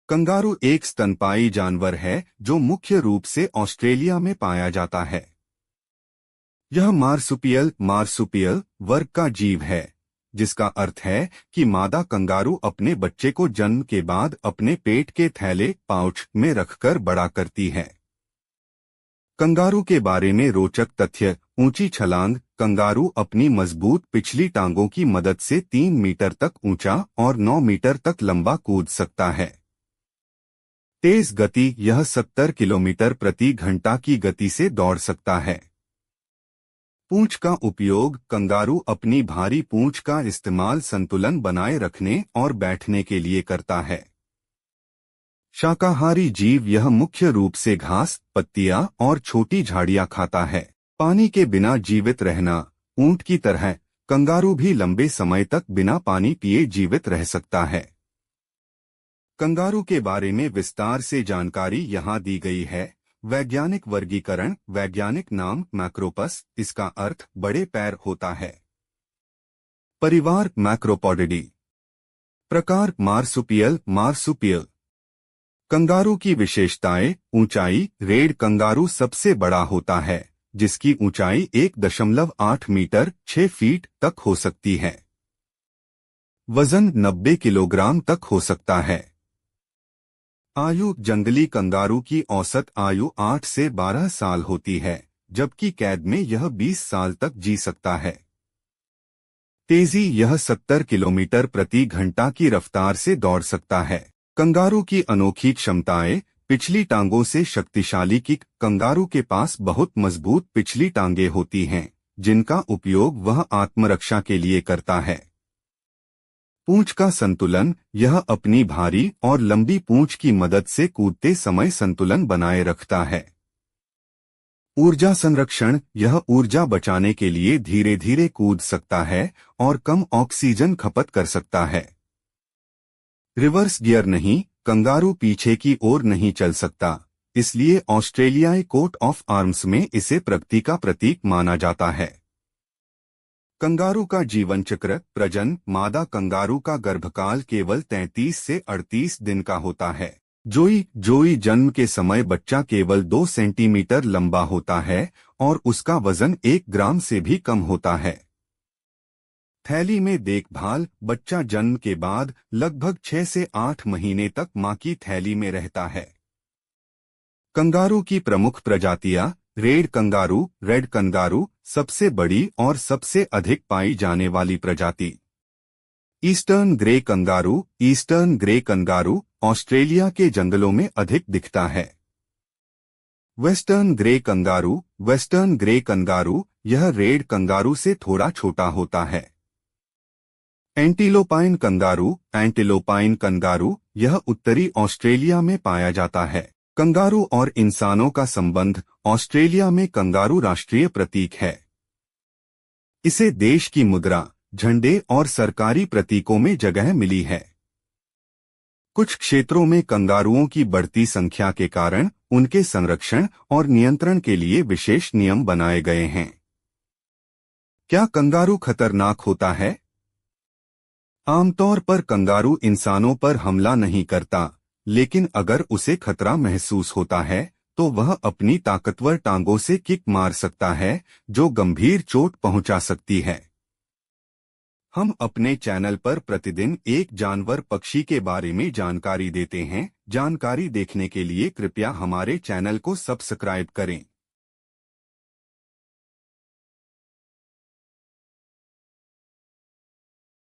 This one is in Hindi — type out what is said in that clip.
कंगारू एक स्तनपायी जानवर है जो मुख्य रूप से ऑस्ट्रेलिया में पाया जाता है। यह मार्सुपियल वर्ग का जीव है, जिसका अर्थ है कि मादा कंगारू अपने बच्चे को जन्म के बाद अपने पेट के थैले पाउच में रखकर बड़ा करती है। कंगारू के बारे में रोचक तथ्य। ऊंची छलांग। कंगारू अपनी मजबूत पिछली टांगों की मदद से 3 मीटर तक ऊंचा और 9 मीटर तक लंबा कूद सकता है। तेज गति। यह 70 किलोमीटर प्रति घंटा की गति से दौड़ सकता है। पूंछ का उपयोग। कंगारू अपनी भारी पूंछ का इस्तेमाल संतुलन बनाए रखने और बैठने के लिए करता है। शाकाहारी जीव। यह मुख्य रूप से घास, पत्तियां और छोटी झाड़ियां खाता है। पानी के बिना जीवित रहना। ऊंट की तरह कंगारू भी लंबे समय तक बिना पानी पिए जीवित रह सकता है। कंगारू के बारे में विस्तार से जानकारी यहाँ दी गई है। वैज्ञानिक वर्गीकरण। वैज्ञानिक नाम मैक्रोपस, इसका अर्थ बड़े पैर होता है। परिवार मैक्रोपॉडिडी। प्रकार मार्सुपियल। कंगारू की विशेषताएं। ऊंचाई। रेड कंगारू सबसे बड़ा होता है, जिसकी ऊंचाई 1.8 मीटर 6 फीट तक हो सकती है। वजन 90 किलोग्राम तक हो सकता है। आयु। जंगली कंगारू की औसत आयु 8 से 12 साल होती है, जबकि कैद में यह 20 साल तक जी सकता है। तेजी। यह 70 किलोमीटर प्रति घंटा की रफ्तार से दौड़ सकता है। कंगारू की अनोखी क्षमताएं। पिछली टांगों से शक्तिशाली किक। कंगारू के पास बहुत मजबूत पिछली टांगें होती हैं, जिनका उपयोग वह आत्मरक्षा के लिए करता है। पूंछ का संतुलन। यह अपनी भारी और लंबी पूंछ की मदद से कूदते समय संतुलन बनाए रखता है। ऊर्जा संरक्षण। यह ऊर्जा बचाने के लिए धीरे धीरे कूद सकता है और कम ऑक्सीजन खपत कर सकता है। रिवर्स गियर नहीं। कंगारू पीछे की ओर नहीं चल सकता, इसलिए ऑस्ट्रेलियाई कोट ऑफ आर्म्स में इसे प्रगति का प्रतीक माना जाता है। कंगारू का जीवन चक्र। प्रजनन। मादा कंगारू का गर्भकाल केवल 33 से 38 दिन का होता है। जोई जन्म के समय बच्चा केवल 2 सेंटीमीटर लंबा होता है और उसका वजन 1 ग्राम से भी कम होता है। थैली में देखभाल। बच्चा जन्म के बाद लगभग 6 से 8 महीने तक मां की थैली में रहता है। कंगारू की प्रमुख प्रजातियां। रेड कंगारू सबसे बड़ी और सबसे अधिक पाई जाने वाली प्रजाति। ईस्टर्न ग्रे कंगारू ऑस्ट्रेलिया के जंगलों में अधिक दिखता है। वेस्टर्न ग्रे कंगारू यह रेड कंगारू से थोड़ा छोटा होता है। एंटीलोपाइन कंगारू यह उत्तरी ऑस्ट्रेलिया में पाया जाता है। कंगारू और इंसानों का संबंध। ऑस्ट्रेलिया में कंगारू राष्ट्रीय प्रतीक है। इसे देश की मुद्रा, झंडे और सरकारी प्रतीकों में जगह मिली है। कुछ क्षेत्रों में कंगारुओं की बढ़ती संख्या के कारण उनके संरक्षण और नियंत्रण के लिए विशेष नियम बनाए गए हैं। क्या कंगारू खतरनाक होता है? आमतौर पर कंगारू इंसानों पर हमला नहीं करता, लेकिन अगर उसे खतरा महसूस होता है तो वह अपनी ताकतवर टांगों से किक मार सकता है, जो गंभीर चोट पहुंचा सकती है। हम अपने चैनल पर प्रतिदिन एक जानवर पक्षी के बारे में जानकारी देते हैं। जानकारी देखने के लिए कृपया हमारे चैनल को सब्सक्राइब करें।